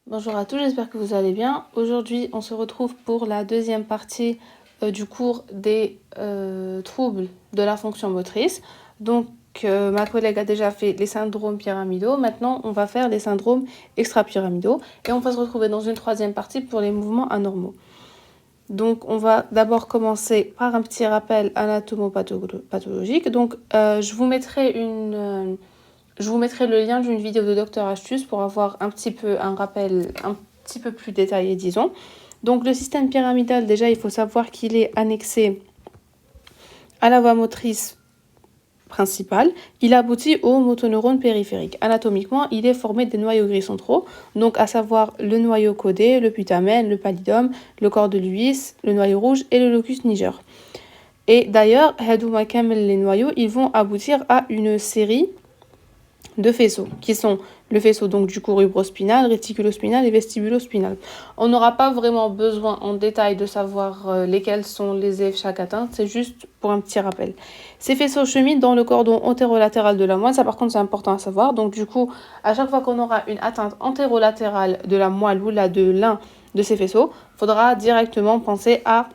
Bonjour à tous, j'espère que vous allez bien. Aujourd'hui, on se retrouve pour la deuxième partie du cours des troubles de la fonction motrice. Donc, ma collègue a déjà fait les syndromes pyramidaux. Maintenant, on va faire les syndromes extrapyramidaux. Et on va se retrouver dans une troisième partie pour les mouvements anormaux. Donc, on va d'abord commencer par un petit rappel anatomopathologique. Donc, je vous mettrai le lien d'une vidéo de Dr Astuce pour avoir un petit peu un rappel un petit peu plus détaillé, disons. Donc, le système pyramidal, déjà, il faut savoir qu'il est annexé à la voie motrice principale. Il aboutit au motoneurone périphérique. Anatomiquement, il est formé des noyaux gris centraux, donc à savoir le noyau caudé, le putamen, le pallidum, le corps de Lewis, le noyau rouge et le locus niger. Et d'ailleurs, les noyaux, ils vont aboutir à une série de faisceaux, qui sont le faisceau donc du courubrospinal, réticulospinal et vestibulospinal. On n'aura pas vraiment besoin en détail de savoir lesquels sont lésés chaque atteinte, c'est juste pour un petit rappel. Ces faisceaux cheminent dans le cordon antérolatéral de la moelle, ça par contre c'est important à savoir. Donc du coup, à chaque fois qu'on aura une atteinte antérolatérale de la moelle ou là de l'un de ces faisceaux, il faudra directement penser à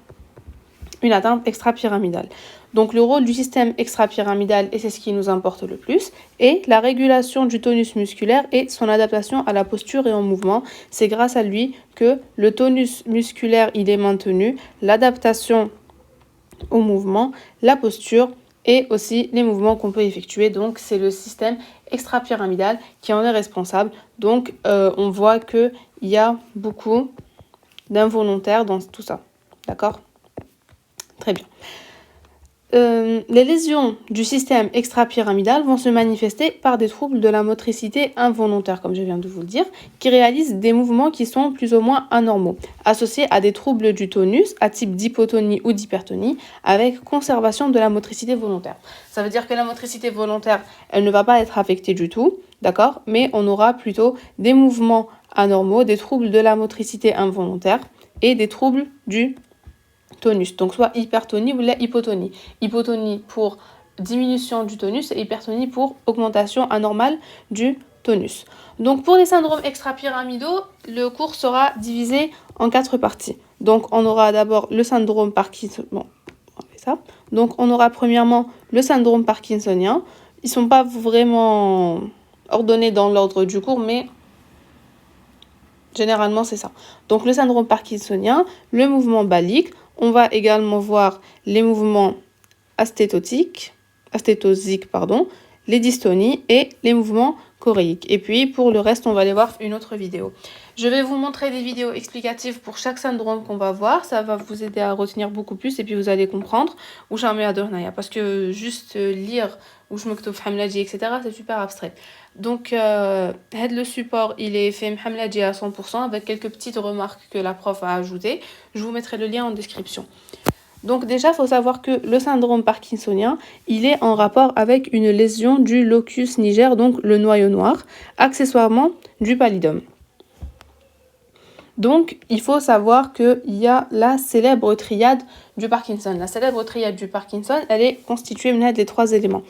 une atteinte extrapyramidale. Donc le rôle du système extrapyramidal, et c'est ce qui nous importe le plus, est la régulation du tonus musculaire et son adaptation à la posture et au mouvement. C'est grâce à lui que le tonus musculaire il est maintenu, l'adaptation au mouvement, la posture et aussi les mouvements qu'on peut effectuer. Donc c'est le système extrapyramidal qui en est responsable. Donc on voit qu'il y a beaucoup d'involontaires dans tout ça. D'accord ? Très bien. Les lésions du système extrapyramidal vont se manifester par des troubles de la motricité involontaire, comme je viens de vous le dire, qui réalisent des mouvements qui sont plus ou moins anormaux, associés à des troubles du tonus, à type d'hypotonie ou d'hypertonie, avec conservation de la motricité volontaire. Ça veut dire que la motricité volontaire, elle ne va pas être affectée du tout, d'accord ? Mais on aura plutôt des mouvements anormaux, des troubles de la motricité involontaire et des troubles du tonus, donc soit hypertonie ou la hypotonie. Hypotonie pour diminution du tonus et hypertonie pour augmentation anormale du tonus. Donc pour les syndromes extrapyramidaux, le cours sera divisé en 4 parties. Donc on aura d'abord le syndrome Parkinson. Bon, on fait ça. Donc on aura premièrement le syndrome parkinsonien. Ils sont pas vraiment ordonnés dans l'ordre du cours, mais généralement c'est ça. Donc le syndrome parkinsonien, le mouvement balique. On va également voir les mouvements astétosiques, les dystonies et les mouvements choréiques. Et puis pour le reste, on va aller voir une autre vidéo. Je vais vous montrer des vidéos explicatives pour chaque syndrome qu'on va voir. Ça va vous aider à retenir beaucoup plus et puis vous allez comprendre. Ou jamais à dornaya, parce que juste lire ou je me etc. c'est super abstrait. Donc, le support, il est fait Mhamladji à 100% avec quelques petites remarques que la prof a ajoutées. Je vous mettrai le lien en description. Donc déjà, il faut savoir que le syndrome parkinsonien, il est en rapport avec une lésion du locus niger, donc le noyau noir, accessoirement du pallidum. Donc, il faut savoir qu'il y a la célèbre triade du Parkinson. La célèbre triade du Parkinson, elle est constituée des 3 éléments.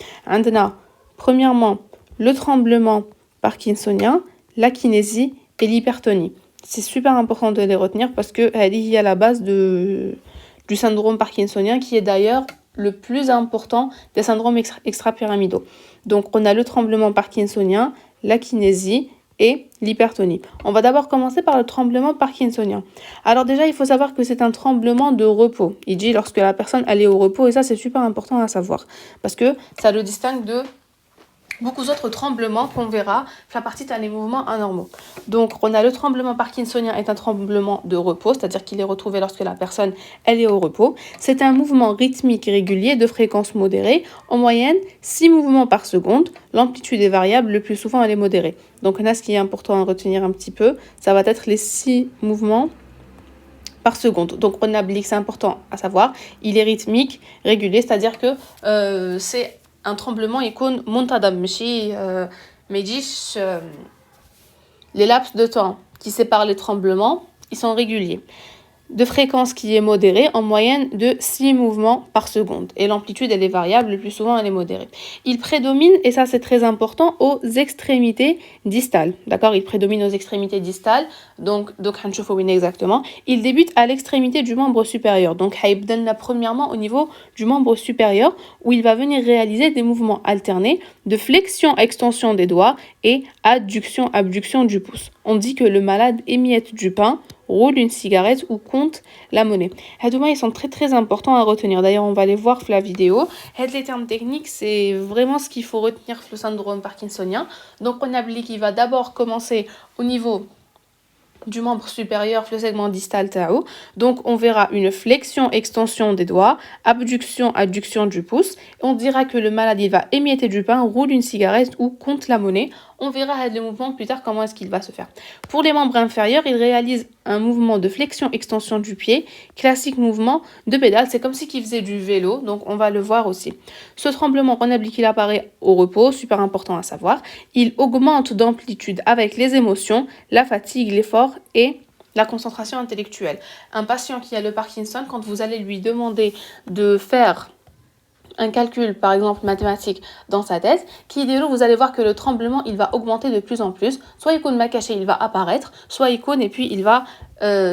Premièrement, le tremblement parkinsonien, la kinésie et l'hypertonie. C'est super important de les retenir parce qu'elle est à la base du syndrome parkinsonien qui est d'ailleurs le plus important des syndromes extrapyramidaux. Donc, on a le tremblement parkinsonien, la kinésie et l'hypertonie. On va d'abord commencer par le tremblement parkinsonien. Alors déjà, il faut savoir que c'est un tremblement de repos. Il dit lorsque la personne elle est au repos, et ça c'est super important à savoir parce que ça le distingue de beaucoup d'autres tremblements qu'on verra faire partie des mouvements anormaux. Donc, on a le tremblement parkinsonien est un tremblement de repos, c'est-à-dire qu'il est retrouvé lorsque la personne elle est au repos. C'est un mouvement rythmique régulier de fréquence modérée, en moyenne 6 mouvements par seconde. L'amplitude est variable, le plus souvent elle est modérée. Donc, là, ce qui est important à retenir un petit peu, ça va être les 6 mouvements par seconde. Donc, on oblique, c'est important à savoir, il est rythmique, régulier, c'est-à-dire que c'est un tremblement يكون منتظم ماشي ما يجيش les laps de temps qui séparent les tremblements ils sont réguliers. de fréquence qui est modérée, en moyenne de 6 mouvements par seconde. Et l'amplitude, elle est variable, le plus souvent, elle est modérée. Il prédomine, et ça c'est très important, aux extrémités distales. D'accord? Il prédomine aux extrémités distales. Donc exactement. Il débute à l'extrémité du membre supérieur. Donc, premièrement au niveau du membre supérieur, où il va venir réaliser des mouvements alternés de flexion-extension des doigts et adduction-abduction du pouce. On dit que le malade émiette du pain, roule une cigarette ou compte la monnaie. Ils sont très très importants à retenir. D'ailleurs, on va les voir la vidéo. Les termes techniques, c'est vraiment ce qu'il faut retenir le syndrome parkinsonien. Donc, on a dit qu'il va d'abord commencer au niveau du membre supérieur, le segment distal tao. Donc, on verra une flexion-extension des doigts, abduction-adduction du pouce. On dira que le malade, il va émietter du pain, roule une cigarette ou compte la monnaie. On verra le mouvement plus tard, comment est-ce qu'il va se faire. Pour les membres inférieurs, il réalise un mouvement de flexion-extension du pied, classique mouvement de pédale. C'est comme si il faisait du vélo, donc on va le voir aussi. Ce tremblement, on a dit qu'il apparaît au repos, super important à savoir. Il augmente d'amplitude avec les émotions, la fatigue, l'effort et la concentration intellectuelle. Un patient qui a le Parkinson, quand vous allez lui demander de faire un calcul, par exemple mathématique, dans sa tête, vous allez voir que le tremblement, il va augmenter de plus en plus. Soit icône m'a caché, il va apparaître, soit icône et puis il va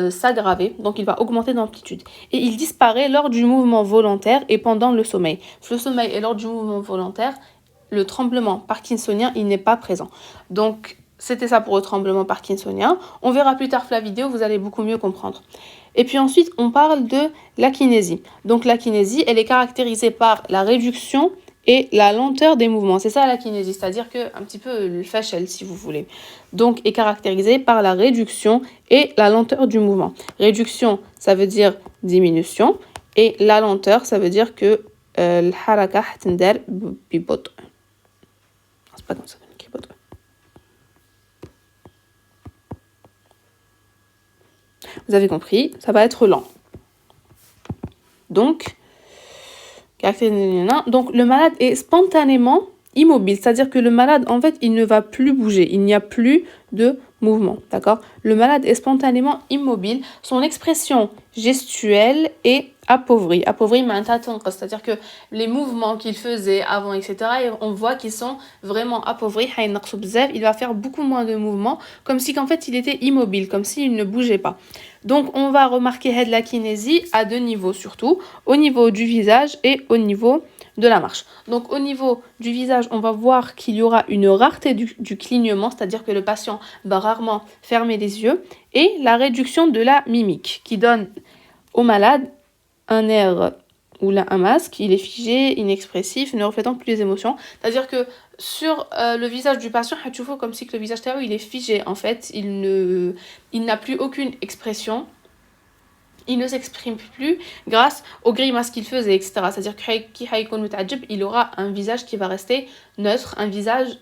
s'aggraver, donc il va augmenter d'amplitude. Et il disparaît lors du mouvement volontaire et pendant le sommeil. Le sommeil et lors du mouvement volontaire, le tremblement parkinsonien, il n'est pas présent. Donc, c'était ça pour le tremblement parkinsonien. On verra plus tard la vidéo, vous allez beaucoup mieux comprendre. Et puis ensuite, on parle de l'akinésie. Donc l'akinésie, elle est caractérisée par la réduction et la lenteur des mouvements. C'est ça l'akinésie, c'est-à-dire que un petit peu le fachel si vous voulez. Donc est caractérisée par la réduction et la lenteur du mouvement. Réduction, ça veut dire diminution et la lenteur, ça veut dire que الحركة حتندار ببطء. C'est pas comme ça. Vous avez compris, ça va être lent. Donc, le malade est spontanément immobile, c'est-à-dire que le malade, en fait, il ne va plus bouger, il n'y a plus de mouvement, d'accord? Le malade est spontanément immobile, son expression gestuelle est appauvrie, c'est-à-dire que les mouvements qu'il faisait avant, etc., on voit qu'ils sont vraiment appauvris, il va faire beaucoup moins de mouvements, comme si qu'en fait il était immobile, comme s'il ne bougeait pas. Donc on va remarquer la kinésie à deux niveaux surtout, au niveau du visage et au niveau de la marche. Donc au niveau du visage, on va voir qu'il y aura une rareté du clignement, c'est-à-dire que le patient va rarement fermer les yeux, et la réduction de la mimique qui donne au malade un air ou là un masque, il est figé, inexpressif, ne reflétant plus les émotions. C'est-à-dire que sur le visage du patient, tu vois comme si que le visage il est figé en fait, il n'a plus aucune expression. Il ne s'exprime plus grâce aux grimaces qu'il faisait, etc. C'est-à-dire qu'il aura un visage qui va rester neutre, un visage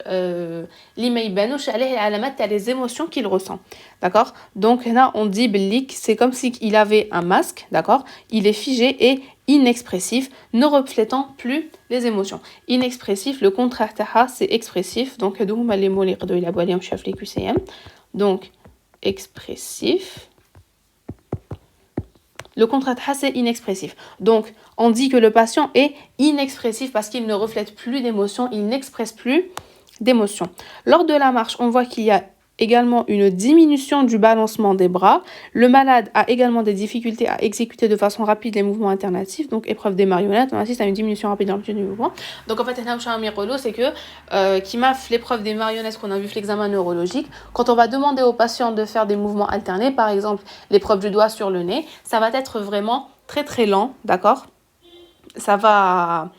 les émotions qu'il ressent. D'accord? Donc là, on dit c'est comme s'il avait un masque, d'accord? Il est figé et inexpressif, ne reflétant plus les émotions. Inexpressif, le contraire c'est expressif. Donc, donc expressif. Le contraire c'est inexpressif. Donc, on dit que le patient est inexpressif parce qu'il ne reflète plus d'émotions, il n'expresse plus d'émotions. Lors de la marche, on voit qu'il y a également une diminution du balancement des bras. Le malade a également des difficultés à exécuter de façon rapide les mouvements alternatifs. Donc, épreuve des marionnettes, on assiste à une diminution rapide de l'amplitude du mouvement. Donc, en fait, c'est que qui m'a fait l'épreuve des marionnettes qu'on a vu l'examen neurologique. Quand on va demander au patient de faire des mouvements alternés, par exemple l'épreuve du doigt sur le nez, ça va être vraiment très très lent, d'accord? Ça va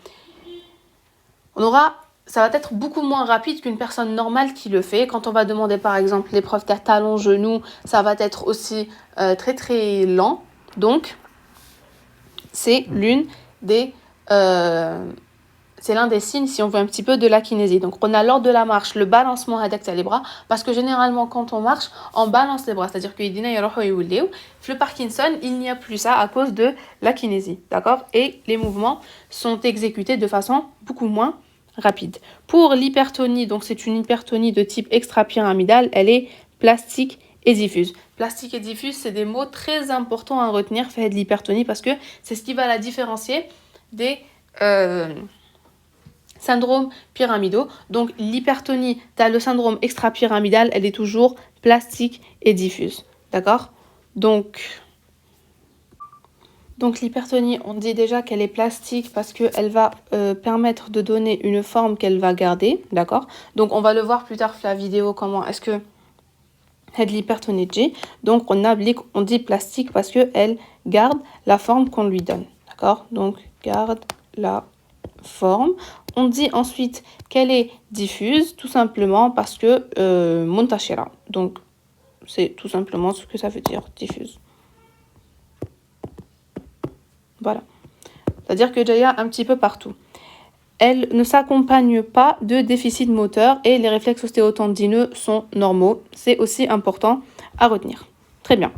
être beaucoup moins rapide qu'une personne normale qui le fait. Quand on va demander par exemple l'épreuve talon-genou, ça va être aussi très très lent. Donc, c'est l'un des signes, si on veut un petit peu, de la kinésie. Donc, on a lors de la marche le balancement adapté les bras, parce que généralement, quand on marche, on balance les bras. C'est-à-dire que le Parkinson, il n'y a plus ça à cause de la kinésie. D'accord? Et les mouvements sont exécutés de façon beaucoup moins rapide. Pour l'hypertonie, donc c'est une hypertonie de type extra-pyramidal, elle est plastique et diffuse. Plastique et diffuse, c'est des mots très importants à retenir fait de l'hypertonie parce que c'est ce qui va la différencier des syndromes pyramidaux. Donc l'hypertonie, tu as le syndrome extra-pyramidal, elle est toujours plastique et diffuse. D'accord ? Donc l'hypertonie, on dit déjà qu'elle est plastique parce qu'elle va permettre de donner une forme qu'elle va garder, d'accord? Donc on va le voir plus tard sur la vidéo comment est-ce que l'hypertonie G. Donc on dit plastique parce qu'elle garde la forme qu'on lui donne, d'accord? Donc garde la forme. On dit ensuite qu'elle est diffuse tout simplement parce que montachera. Donc c'est tout simplement ce que ça veut dire, diffuse. Voilà. C'est-à-dire que Jaya un petit peu partout. Elle ne s'accompagne pas de déficit moteur et les réflexes ostéotendineux sont normaux. C'est aussi important à retenir. Très bien.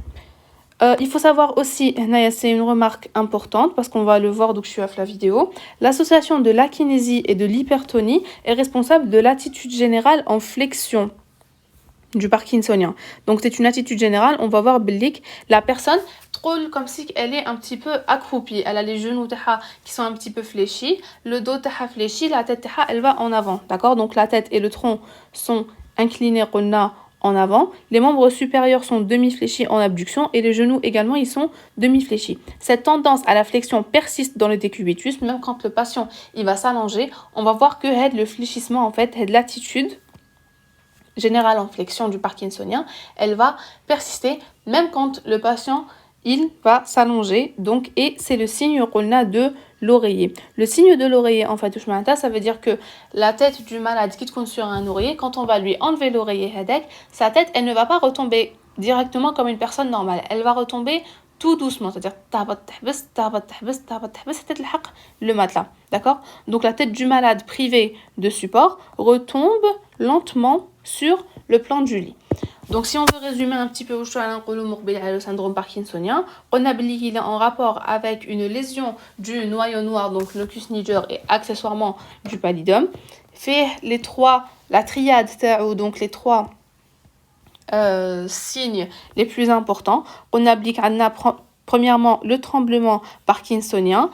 Il faut savoir aussi, c'est une remarque importante parce qu'on va le voir, donc je suis à la vidéo. L'association de l'akinésie et de l'hypertonie est responsable de l'attitude générale en flexion du parkinsonien. Donc c'est une attitude générale, on va voir Bellik, la personne troll comme si elle est un petit peu accroupie. Elle a les genoux qui sont un petit peu fléchis, le dos fléchi, la tête elle va en avant. D'accord? Donc la tête et le tronc sont inclinés en avant. Les membres supérieurs sont demi-fléchis en abduction et les genoux également, ils sont demi-fléchis. Cette tendance à la flexion persiste dans le décubitus, même quand le patient il va s'allonger, on va voir que le fléchissement en fait, l'attitude générale en flexion du parkinsonien, elle va persister même quand le patient il va s'allonger. Donc, et c'est le signe qu'on a de l'oreiller. Le signe de l'oreiller, en fait, ça veut dire que la tête du malade qui tourne sur un oreiller, quand on va lui enlever l'oreiller, sa tête, elle ne va pas retomber directement comme une personne normale. Elle va retomber tout doucement, c'est-à-dire le matelas, d'accord? Donc la tête du malade privé de support retombe lentement sur le plan du lit. Donc si on veut résumer un petit peu le syndrome parkinsonien, on a qu'il est en rapport avec une lésion du noyau noir, donc locus niger et accessoirement du pallidum. Fait la triade, donc les trois signes les plus importants. On applique premièrement le tremblement parkinsonien.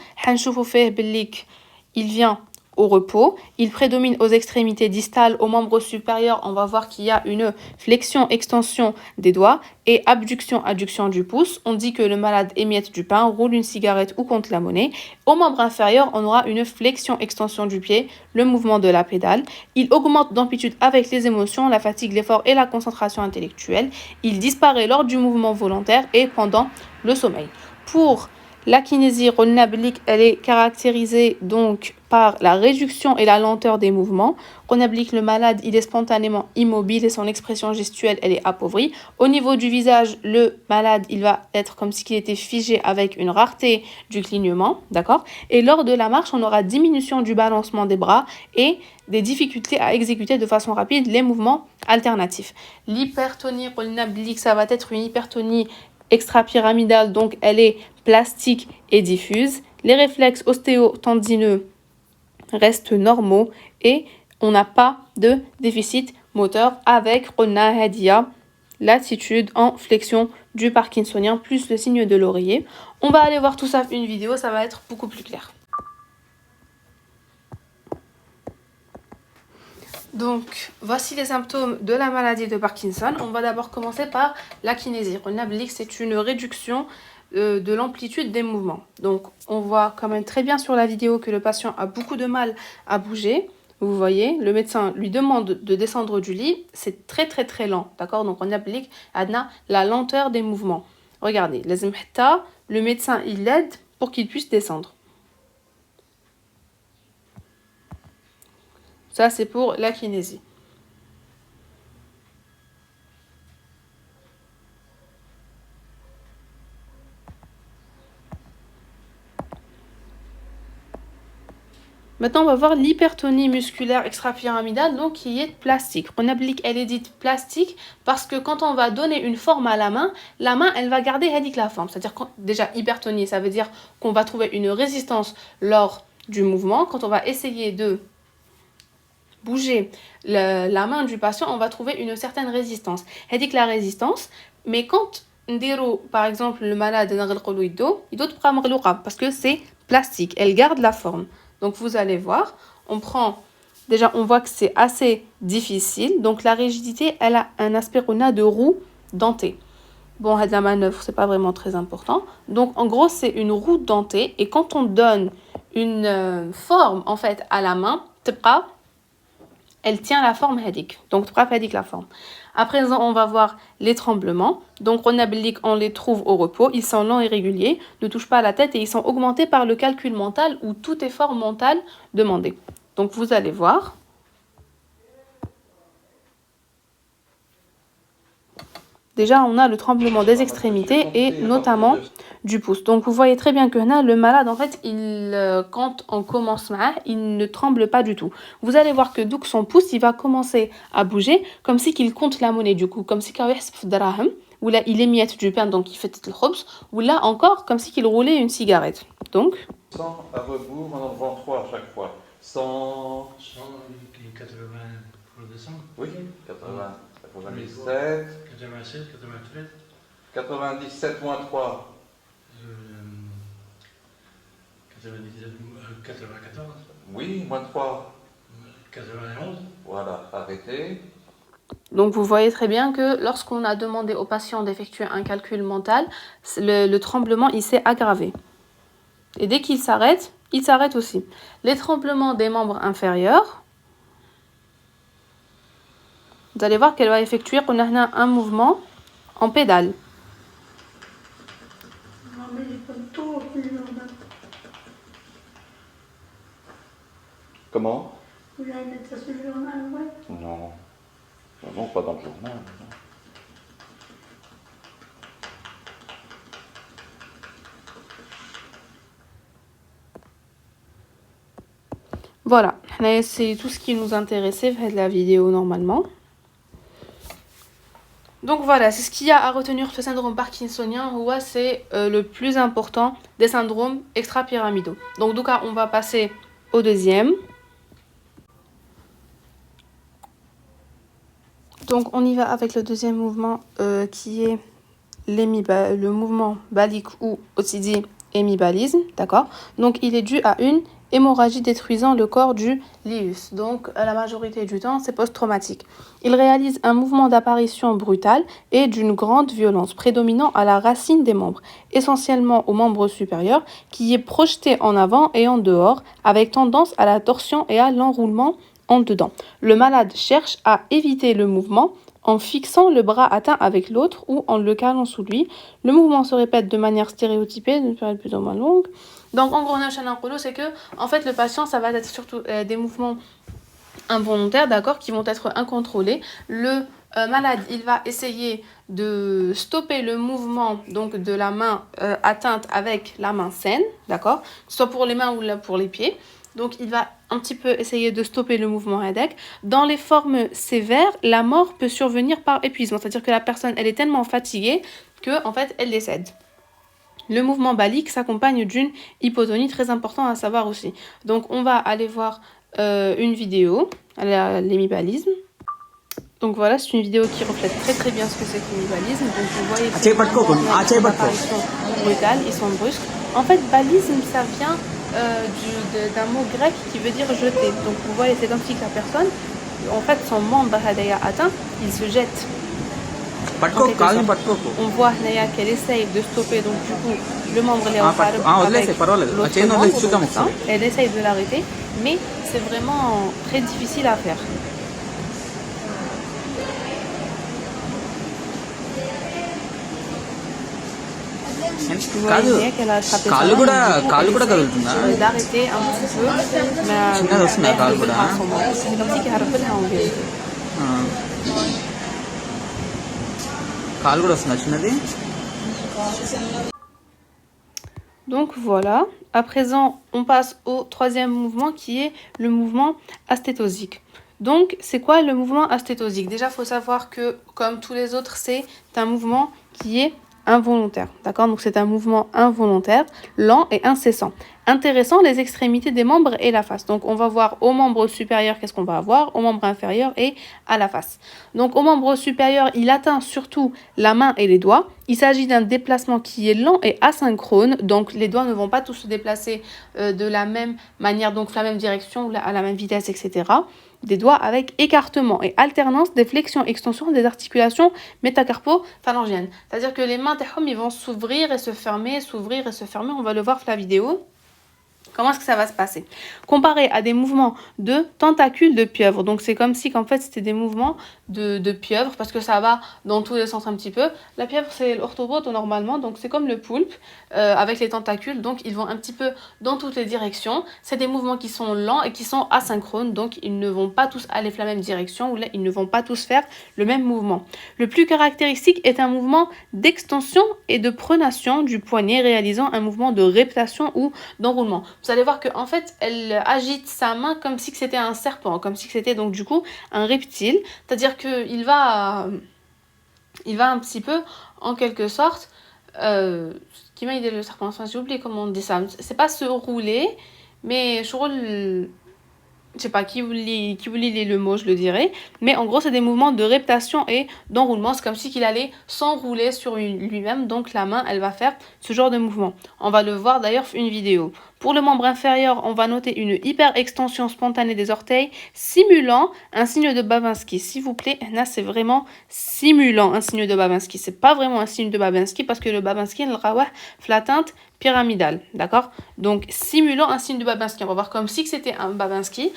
Il vient au repos, il prédomine aux extrémités distales, aux membres supérieurs. On va voir qu'il y a une flexion-extension des doigts et abduction-adduction du pouce. On dit que le malade émiette du pain, roule une cigarette ou compte la monnaie. Au membre inférieur, on aura une flexion-extension du pied, le mouvement de la pédale. Il augmente d'amplitude avec les émotions, la fatigue, l'effort et la concentration intellectuelle. Il disparaît lors du mouvement volontaire et pendant le sommeil. Pour la kinésie ronablik, elle est caractérisée donc par la réduction et la lenteur des mouvements. Ronablik, le malade, il est spontanément immobile et son expression gestuelle, elle est appauvrie. Au niveau du visage, le malade, il va être comme s'il était figé avec une rareté du clignement, d'accord? Et lors de la marche, on aura diminution du balancement des bras et des difficultés à exécuter de façon rapide les mouvements alternatifs. L'hypertonie ronablik, ça va être une hypertonie extra-pyramidale, donc elle est plastique et diffuse. Les réflexes ostéotendineux restent normaux et on n'a pas de déficit moteur avec Rona Hadia, l'attitude en flexion du parkinsonien plus le signe de l'oreiller. On va aller voir tout ça une vidéo, ça va être beaucoup plus clair. Donc, voici les symptômes de la maladie de Parkinson. On va d'abord commencer par la kinésie. C'est une réduction de l'amplitude des mouvements. Donc, on voit quand même très bien sur la vidéo que le patient a beaucoup de mal à bouger. Vous voyez, le médecin lui demande de descendre du lit. C'est très très très lent, d'accord? Donc, on applique la lenteur des mouvements. Regardez, le médecin, il l'aide pour qu'il puisse descendre. Ça, c'est pour la kinésie. Maintenant, on va voir l'hypertonie musculaire extra-pyramidale, donc qui est plastique. Ronablik, elle est dite plastique parce que quand on va donner une forme à la main, elle va garder la forme. C'est-à-dire, déjà, hypertonie, ça veut dire qu'on va trouver une résistance lors du mouvement. Quand on va essayer de bouger la main du patient, on va trouver une certaine résistance. C'est-à-dire que la résistance, mais quand par exemple le malade il doit parce que c'est plastique, elle garde la forme. Donc vous allez voir, déjà on voit que c'est assez difficile. Donc la rigidité, elle a un aspect de roue dentée. Bon, la manœuvre, c'est pas vraiment très important. Donc, en gros, c'est une roue dentée. Et quand on donne une forme, en fait, à la main, elle tient la forme hadik. Donc, la forme. À présent, on va voir les tremblements. Donc, on les trouve au repos. Ils sont lents et réguliers, ne touchent pas à la tête et ils sont augmentés par le calcul mental ou tout effort mental demandé. Donc, vous allez voir. Déjà, on a le tremblement des extrémités et notamment du pouce. Donc, vous voyez très bien que là, le malade, en fait, quand on commence, il ne tremble pas du tout. Vous allez voir que donc son pouce, il va commencer à bouger comme si qu'il compte la monnaie, du coup, comme si ou là, il émiette du pain, donc il fait le khobs, ou là encore, comme si qu'il roulait une cigarette. Donc 100 à rebours en enlevant 3 à chaque fois. 100... 80 pour descendre. Oui, 80, 97... 87, 93. 97 moins 3. 94. Oui, moins 3. 91. Voilà, arrêtez. Donc vous voyez très bien que lorsqu'on a demandé au patient d'effectuer un calcul mental, le tremblement il s'est aggravé. Et dès qu'il s'arrête, il s'arrête aussi. Les tremblements des membres inférieurs, vous allez voir qu'elle va effectuer un mouvement en pédale. Comment? Vous allez mettre ça sur le journal, ouais? Non. Non, pas dans le journal. Voilà, c'est tout ce qui nous intéressait de la vidéo normalement. Donc voilà, c'est ce qu'il y a à retenir sur le syndrome parkinsonien. C'est le plus important des syndromes extra-pyramidaux. Donc on va passer au deuxième. Donc on y va avec le deuxième mouvement qui est le mouvement balique ou aussi dit hémibalisme, d'accord? Donc il est dû à une hémorragie détruisant le corps du lius. Donc la majorité du temps, c'est post-traumatique. Il réalise un mouvement d'apparition brutale et d'une grande violence, prédominant à la racine des membres, essentiellement aux membres supérieurs, qui est projeté en avant et en dehors, avec tendance à la torsion et à l'enroulement en dedans. Le malade cherche à éviter le mouvement en fixant le bras atteint avec l'autre ou en le calant sous lui. Le mouvement se répète de manière stéréotypée, d'une période plus ou moins longue. Donc en gros, c'est que en fait le patient, ça va être surtout des mouvements involontaires, d'accord, qui vont être incontrôlés. Le malade, il va essayer de stopper le mouvement donc de la main atteinte avec la main saine, d'accord, soit pour les mains ou là pour les pieds. Donc il va un petit peu essayer de stopper le mouvement HEDEC. Dans les formes sévères, la mort peut survenir par épuisement, c'est-à-dire que la personne, elle est tellement fatiguée que en fait, elle décède. Le mouvement balique s'accompagne d'une hypotonie, très important à savoir aussi. Donc on va aller voir une vidéo à l'hémibalisme. Donc voilà, c'est une vidéo qui reflète très très bien ce que c'est que l'hémibalisme. Donc vous voyez que c'est une apparition brutale, ils sont brusques. En fait, balisme, ça vient d'un mot grec qui veut dire jeter. Donc vous voyez, c'est comme si la personne, en fait, son membre atteint, il se jette. On voit qu'elle essaye de stopper, donc du coup, le membre avec l'autre membre, elle essaye de l'arrêter, mais c'est vraiment très difficile à faire. Vous voyez qu'elle a attrapé d'arrêter un petit peu, mais c'est comme si qu'elle a repris en vérité. Donc voilà, à présent on passe au troisième mouvement qui est le mouvement astétosique. Donc c'est quoi le mouvement astétosique? Déjà il faut savoir que comme tous les autres c'est un mouvement qui est involontaire. D'accord? Donc c'est un mouvement involontaire, lent et incessant. Intéressant, les extrémités des membres et la face. Donc on va voir au membre supérieur qu'est-ce qu'on va avoir, au membre inférieur et à la face. Donc au membre supérieur, il atteint surtout la main et les doigts. Il s'agit d'un déplacement qui est lent et asynchrone. Donc les doigts ne vont pas tous se déplacer de la même manière, donc la même direction, à la même vitesse, etc. Des doigts avec écartement et alternance des flexions-extensions des articulations métacarpo-phalangiennes. C'est-à-dire que les mains, ils vont s'ouvrir et se fermer, s'ouvrir et se fermer. On va le voir sur la vidéo. Comment est-ce que ça va se passer? Comparé à des mouvements de tentacules de pieuvre. Donc c'est comme si qu'en fait c'était des mouvements de pieuvre parce que ça va dans tous les sens un petit peu. La pieuvre c'est l'orthopote normalement, donc c'est comme le poulpe avec les tentacules. Donc ils vont un petit peu dans toutes les directions. C'est des mouvements qui sont lents et qui sont asynchrones. Donc ils ne vont pas tous aller vers la même direction ou là ils ne vont pas tous faire le même mouvement. Le plus caractéristique est un mouvement d'extension et de pronation du poignet réalisant un mouvement de reptation ou d'enroulement. Vous allez voir qu'en fait, elle agite sa main comme si c'était un serpent, comme si c'était donc du coup un reptile. C'est-à-dire qu'il va un petit peu, en quelque sorte, qui m'a aidé le serpent, enfin, j'ai oublié comment on dit ça. C'est pas se rouler, mais je sais pas qui vous lit le mot, je le dirais, mais en gros c'est des mouvements de reptation et d'enroulement. C'est comme si qu'il allait s'enrouler sur lui-même, donc la main elle va faire ce genre de mouvement. On va le voir d'ailleurs une vidéo. Pour le membre inférieur, on va noter une hyper-extension spontanée des orteils simulant un signe de Babinski. S'il vous plaît, là c'est vraiment simulant un signe de Babinski. C'est pas vraiment un signe de Babinski parce que le Babinski, il rawah l'atteinte pyramidale, d'accord? Donc simulant un signe de Babinski, on va voir comme si c'était un Babinski.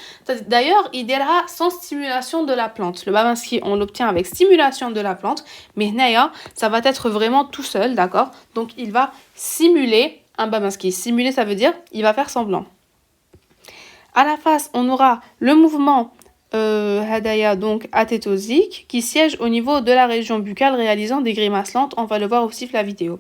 D'ailleurs, il dira sans stimulation de la plante. Le Babinski, on l'obtient avec stimulation de la plante, mais Naya, ça va être vraiment tout seul, d'accord? Donc il va simuler un Babinski. Simuler, ça veut dire il va faire semblant. À la face, on aura le mouvement Hadaya, donc athétosique, qui siège au niveau de la région buccale réalisant des grimaces lentes. On va le voir aussi sur la vidéo.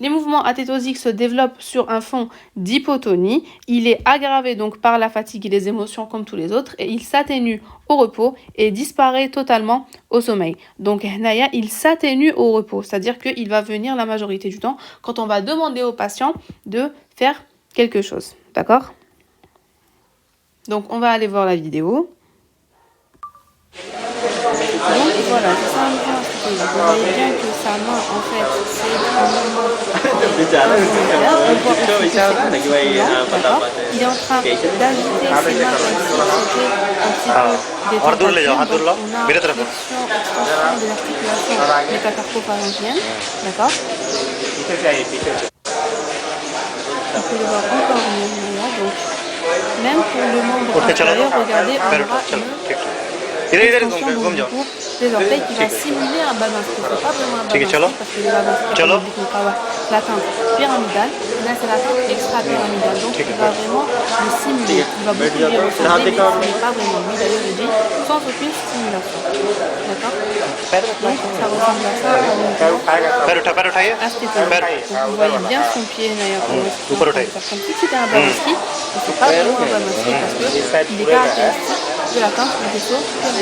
Les mouvements athétosiques se développent sur un fond d'hypotonie. Il est aggravé donc par la fatigue et les émotions comme tous les autres et il s'atténue au repos et disparaît totalement au sommeil. Donc Hadaya, il s'atténue au repos, c'est-à-dire qu'il va venir la majorité du temps quand on va demander au patient de faire quelque chose. D'accord? Donc on va aller voir la vidéo. Donc voilà, c'est ça un mouvement athétosique. Vous voyez bien que sa main, en fait, c'est un mouvement involontaire. On voit aussi que c'est un petit peu lent, d'accord? Il est en train d'agiter ses mains comme si c'était un petit peu des tentacules. Donc on a flexion, extension de l'articulation métacarpo-pharyngienne, d'accord? On peut le voir encore mieux là, donc même pour le membre inférieur, regardez, on aura une extension donc, du coup, des orteils qui va simuler un Babinski. C'est pas vraiment un Babinski parce que le Babinski l'atteinte pyramidale, et là c'est l'atteinte extra-pyramidale. Donc il va vraiment le simuler. Il va beaucoup dire au sommet, mais ce n'est pas vraiment lui. D'ailleurs il dit sans aucune stimulation. D'accord? Donc ça ressemble à ça en mouvement astétosique. Donc vous voyez bien son pied d'ailleurs. Comme si c'était un Babinski, mais c'est pas vraiment un Babinski parce qu'il est caractéristique de l'atteinte du vaisseau pyramidal.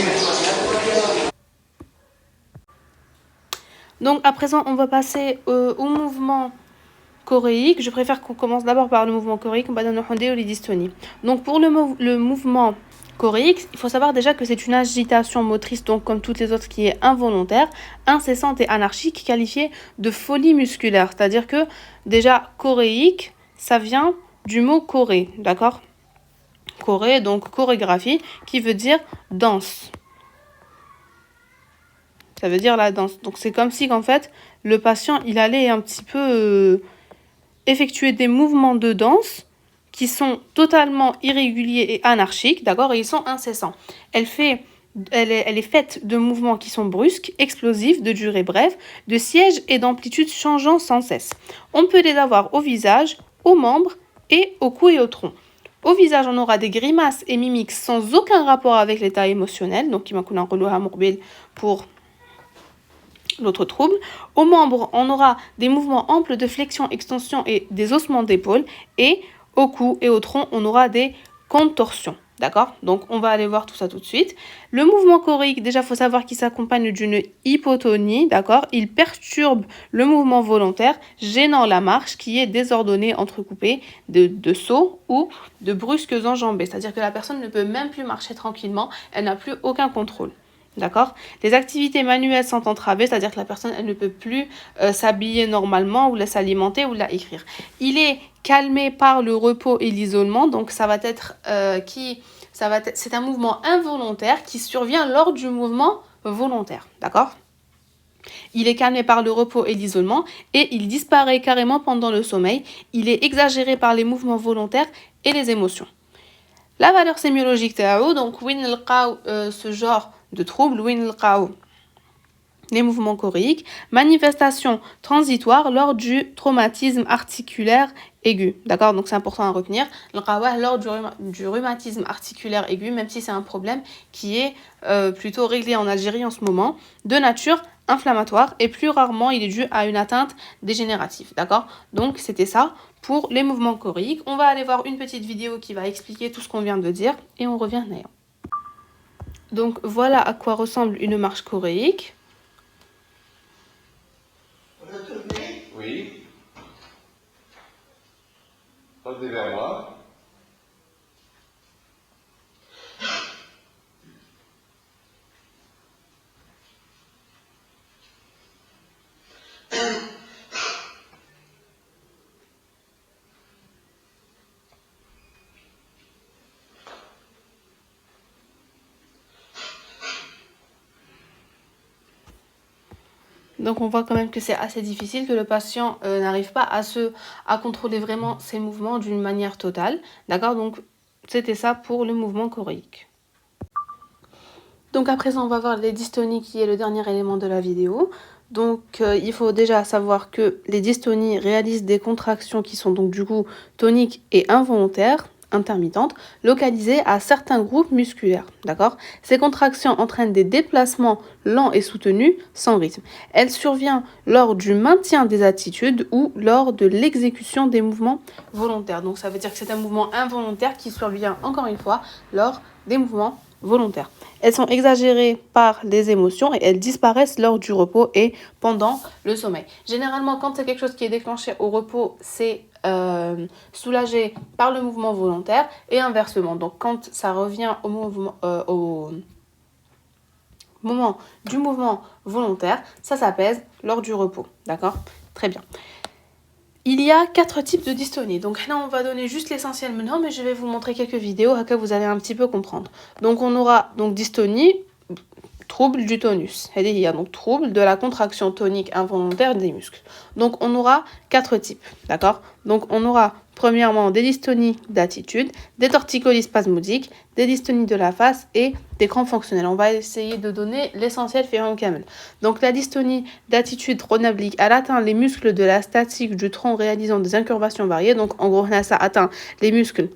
Donc à présent on va passer au mouvement choréique. Je préfère qu'on commence d'abord par le mouvement choréique. Donc pour le mouvement choréique, il faut savoir déjà que c'est une agitation motrice, donc comme toutes les autres, qui est involontaire, incessante et anarchique, qualifiée de folie musculaire. C'est-à-dire que déjà choréique, ça vient du mot choré, d'accord? Choré, donc chorégraphie, qui veut dire danse. Ça veut dire la danse. Donc c'est comme si qu'en fait le patient il allait un petit peu effectuer des mouvements de danse qui sont totalement irréguliers et anarchiques, d'accord, et ils sont incessants. Elle est faite de mouvements qui sont brusques, explosifs, de durée brève, de siège et d'amplitude changeant sans cesse. On peut les avoir au visage, aux membres et au cou et au tronc. Au visage, on aura des grimaces et mimiques sans aucun rapport avec l'état émotionnel, donc qui m'a un relou à mourbile pour l'autre trouble. Aux membres, on aura des mouvements amples de flexion, extension et des ossements d'épaule. Et au cou et au tronc, on aura des contorsions. D'accord? Donc, on va aller voir tout ça tout de suite. Le mouvement choréique, déjà, il faut savoir qu'il s'accompagne d'une hypotonie, d'accord? Il perturbe le mouvement volontaire, gênant la marche qui est désordonnée, entrecoupée de sauts ou de brusques enjambées. C'est-à-dire que la personne ne peut même plus marcher tranquillement, elle n'a plus aucun contrôle. D'accord? Les activités manuelles sont entravées, c'est-à-dire que la personne elle ne peut plus s'habiller normalement ou s'alimenter ou écrire. Il est calmé par le repos et l'isolement, donc ça va être c'est un mouvement involontaire qui survient lors du mouvement volontaire. D'accord? Il est calmé par le repos et l'isolement et il disparaît carrément pendant le sommeil. Il est exagéré par les mouvements volontaires et les émotions. La valeur sémiologique تاعو donc وين نلقاو ce genre de trouble وين نلقاو les mouvements choréiques, manifestation transitoire lors du traumatisme articulaire aigu. D'accord? Donc c'est important à retenir. Lors du rhumatisme articulaire aigu, même si c'est un problème qui est plutôt réglé en Algérie en ce moment, de nature inflammatoire et plus rarement il est dû à une atteinte dégénérative. D'accord? Donc c'était ça pour les mouvements choréiques. On va aller voir une petite vidéo qui va expliquer tout ce qu'on vient de dire et on revient derrière. Donc voilà à quoi ressemble une marche choréique. Oui. Revenez vers moi. Donc on voit quand même que c'est assez difficile, que le patient n'arrive pas à contrôler vraiment ses mouvements d'une manière totale. D'accord? Donc c'était ça pour le mouvement choréique. Donc à présent on va voir les dystonies qui est le dernier élément de la vidéo. Donc il faut déjà savoir que les dystonies réalisent des contractions qui sont donc du coup toniques et involontaires, intermittentes, localisées à certains groupes musculaires. D'accord? Ces contractions entraînent des déplacements lents et soutenus, sans rythme. Elle survient lors du maintien des attitudes ou lors de l'exécution des mouvements volontaires. Donc ça veut dire que c'est un mouvement involontaire qui survient encore une fois lors des mouvements volontaires. Elles sont exagérées par les émotions et elles disparaissent lors du repos et pendant le sommeil. Généralement, quand c'est quelque chose qui est déclenché au repos, c'est soulagé par le mouvement volontaire et inversement. Donc, quand ça revient au moment du mouvement volontaire, ça s'apaise lors du repos. D'accord? Très bien. Il y a 4 types de dystonie. Donc là, on va donner juste l'essentiel maintenant, mais je vais vous montrer quelques vidéos à que vous allez un petit peu comprendre. Donc on aura donc dystonie, trouble du tonus. Il y a donc trouble de la contraction tonique involontaire des muscles. Donc on aura 4 types, d'accord? Donc on aura premièrement des dystonies d'attitude, des torticolis spasmodiques, des dystonies de la face et des crampes fonctionnelles. On va essayer de donner l'essentiel Ferran Kamel. Donc la dystonie d'attitude tronablique, elle atteint les muscles de la statique du tronc réalisant des incurvations variées. Donc en gros, là, ça atteint les muscles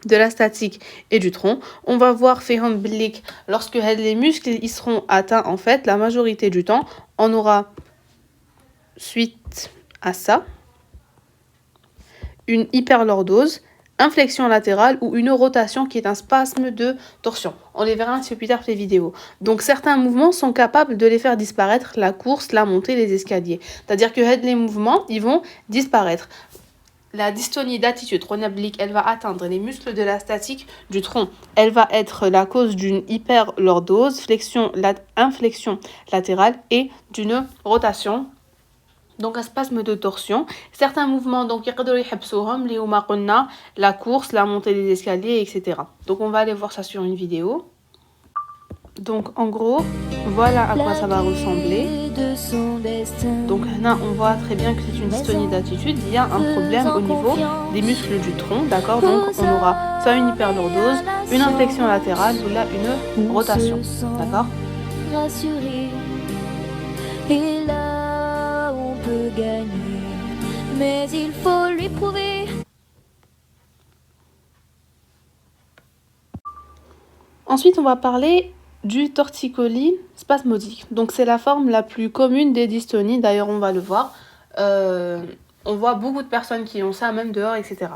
de la statique et du tronc. On va voir Ferran Blik lorsque les muscles ils seront atteints en fait la majorité du temps. On aura suite à ça une hyperlordose, inflexion latérale ou une rotation qui est un spasme de torsion. On les verra un petit peu plus tard pour les vidéos. Donc certains mouvements sont capables de les faire disparaître, la course, la montée, les escaliers. C'est-à-dire que les mouvements, ils vont disparaître. La dystonie d'attitude tronablique, elle va atteindre les muscles de la statique du tronc. Elle va être la cause d'une hyperlordose, inflexion latérale et d'une rotation. Donc un spasme de torsion. Certains mouvements, donc la course, la montée des escaliers, etc. Donc on va aller voir ça sur une vidéo. Donc en gros, voilà à quoi ça va ressembler. Donc là, on voit très bien que c'est une dystonie d'attitude. Il y a un problème au niveau des muscles du tronc, d'accord? Donc on aura soit une hyperlordose, une inflexion latérale ou là une rotation, d'accord? Et là, on peut gagner, mais il faut lui prouver. Ensuite, on va parler du torticolis spasmodique. Donc c'est la forme la plus commune des dystonies, d'ailleurs on va le voir. On voit beaucoup de personnes qui ont ça, même dehors, etc.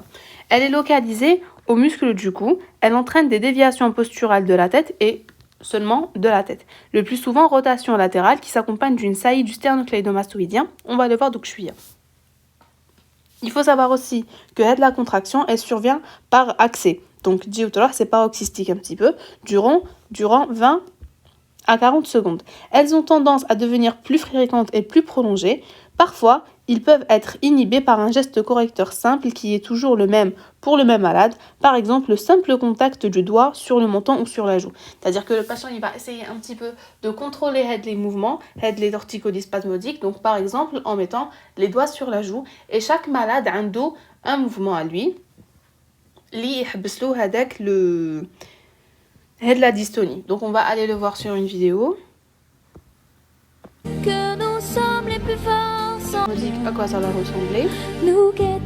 Elle est localisée au muscle du cou. Elle entraîne des déviations posturales de la tête et seulement de la tête. Le plus souvent, rotation latérale qui s'accompagne d'une saillie du sternocleidomastoïdien. On va le voir donc je Il faut savoir aussi que la contraction, elle survient par accès. Donc, c'est paroxystique un petit peu, durant 20 à 40 secondes. Elles ont tendance à devenir plus fréquentes et plus prolongées. Parfois, ils peuvent être inhibés par un geste correcteur simple qui est toujours le même pour le même malade. Par exemple, le simple contact du doigt sur le menton ou sur la joue. C'est-à-dire que le patient il va essayer un petit peu de contrôler les mouvements, les torticolis spasmodiques. Donc, par exemple, en mettant les doigts sur la joue. Et chaque malade a un mouvement à lui. Li yahbeslo hadak le la dystonie. Donc, on va aller le voir sur une vidéo. Que nous sommes les plus forts sans À quoi ça va ressembler. nous guette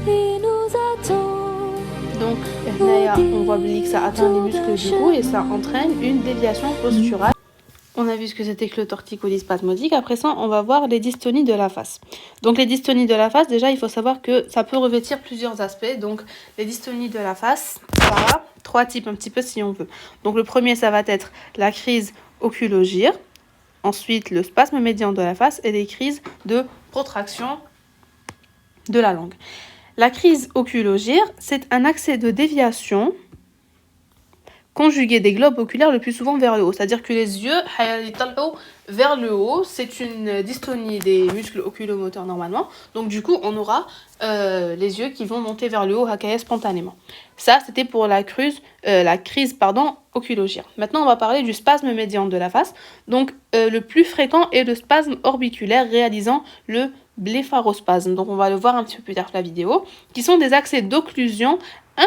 et nous attend. Donc, on voit que ça atteint les muscles du cou et ça entraîne une déviation posturale. On a vu ce que c'était que le torticolis spasmodique. Après ça, on va voir les dystonies de la face. Donc, les dystonies de la face, déjà, il faut savoir que ça peut revêtir plusieurs aspects. Donc, les dystonies de la face, voilà, 3 types un petit peu si on veut. Donc, le premier, ça va être la crise oculogyre. Ensuite, le spasme médian de la face et des crises de protraction de la langue. La crise oculogyre, c'est un accès de déviation conjugué des globes oculaires le plus souvent vers le haut. C'est-à-dire que les yeux vers le haut, c'est une dystonie des muscles oculomoteurs normalement. Donc du coup, on aura les yeux qui vont monter vers le haut spontanément. Ça, c'était pour la crise oculogyre. Maintenant, on va parler du spasme médian de la face. Donc le plus fréquent est le spasme orbiculaire réalisant le blépharospasme. Donc on va le voir un petit peu plus tard dans la vidéo, qui sont des accès d'occlusion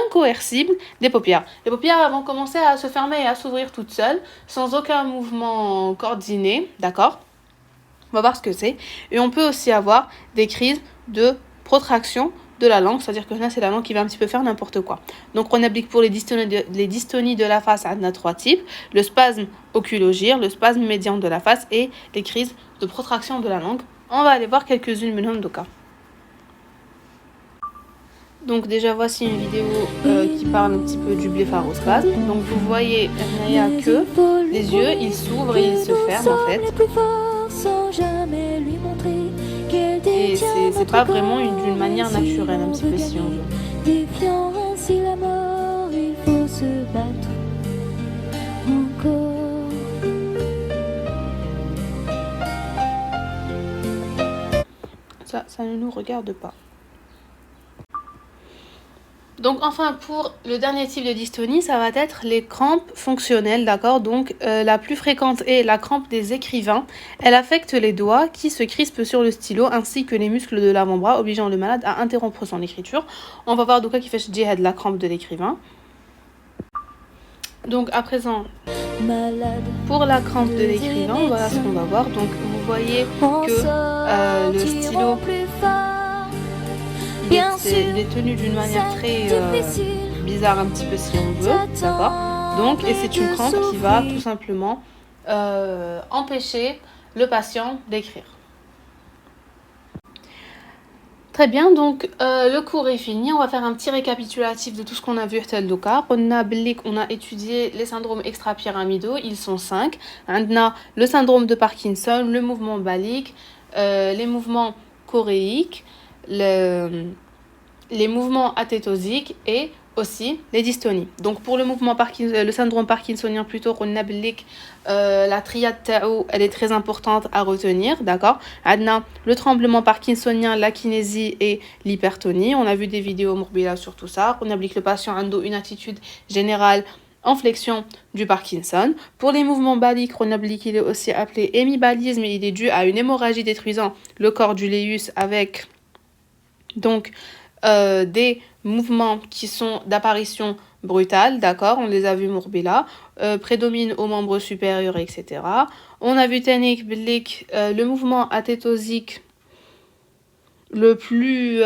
incoercible des paupières. Les paupières vont commencer à se fermer et à s'ouvrir toutes seules, sans aucun mouvement coordonné, d'accord? On va voir ce que c'est. Et on peut aussi avoir des crises de protraction de la langue, c'est-à-dire que là, c'est la langue qui va un petit peu faire n'importe quoi. Donc, on applique pour les dystonies de la face, on a 3 types. Le spasme oculogyre, le spasme médian de la face et les crises de protraction de la langue. On va aller voir quelques-unes de cas. Donc déjà voici une vidéo qui parle un petit peu du blépharospasme. Donc vous voyez que les yeux ils s'ouvrent et ils se ferment en fait. Et c'est pas vraiment d'une manière naturelle un petit peu si on veut. Défiant ainsi la mort, il faut se battre encore. Ça ne nous regarde pas. Donc enfin pour le dernier type de dystonie, ça va être les crampes fonctionnelles, d'accord? Donc la plus fréquente est la crampe des écrivains. Elle affecte les doigts qui se crispent sur le stylo ainsi que les muscles de l'avant-bras, obligeant le malade à interrompre son écriture. On va voir de quoi qui fait djihad la crampe de l'écrivain. Donc à présent, pour la crampe de l'écrivain, voilà ce qu'on va voir. Donc vous voyez que le stylo... Il est tenu d'une manière très bizarre un petit peu si on veut, d'accord? Donc, et c'est une crampe qui va tout simplement empêcher le patient d'écrire. Très bien, donc le cours est fini. On va faire un petit récapitulatif de tout ce qu'on a vu tel le cas. On a étudié les syndromes extra-pyramidaux, ils sont 5. On a le syndrome de Parkinson, le mouvement balique, les mouvements choréiques, les mouvements athétosiques et aussi les dystonies. Donc pour le syndrome parkinsonien plutôt, la triade Tao, elle est très importante à retenir, d'accord? Adna, le tremblement parkinsonien, la kinésie et l'hypertonie. On a vu des vidéos morbila sur tout ça. On applique le patient a une attitude générale en flexion du Parkinson. Pour les mouvements baliques, il est aussi appelé hémibalisme et il est dû à une hémorragie détruisant le corps du léus avec donc des mouvements qui sont d'apparition brutale, d'accord, on les a vus Mourbila, prédomine aux membres supérieurs, etc. On a vu Tanik, Blik, le mouvement athétosique le plus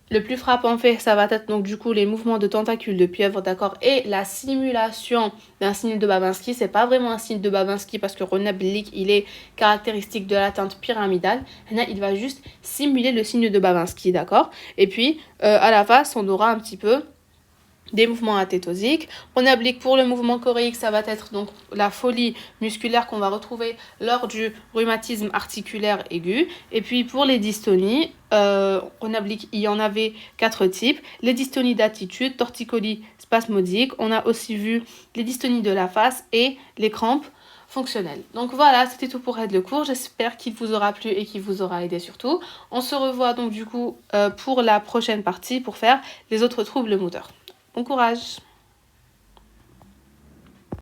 Le plus frappant fait, ça va être donc du coup les mouvements de tentacules de pieuvre, d'accord, et la simulation d'un signe de Babinski. C'est pas vraiment un signe de Babinski parce que Ronablik, il est caractéristique de la teinte pyramidale. Là, il va juste simuler le signe de Babinski, d'accord. Et puis, à la face, on aura un petit peu des mouvements athétosiques. On applique pour le mouvement choréique, ça va être donc la folie musculaire qu'on va retrouver lors du rhumatisme articulaire aigu. Et puis pour les dystonies, on applique, il y en avait 4 types. Les dystonies d'attitude, torticolis spasmodique. On a aussi vu les dystonies de la face et les crampes fonctionnelles. Donc voilà, c'était tout pour le cours. J'espère qu'il vous aura plu et qu'il vous aura aidé surtout. On se revoit donc du coup pour la prochaine partie pour faire les autres troubles moteurs. Bon courage!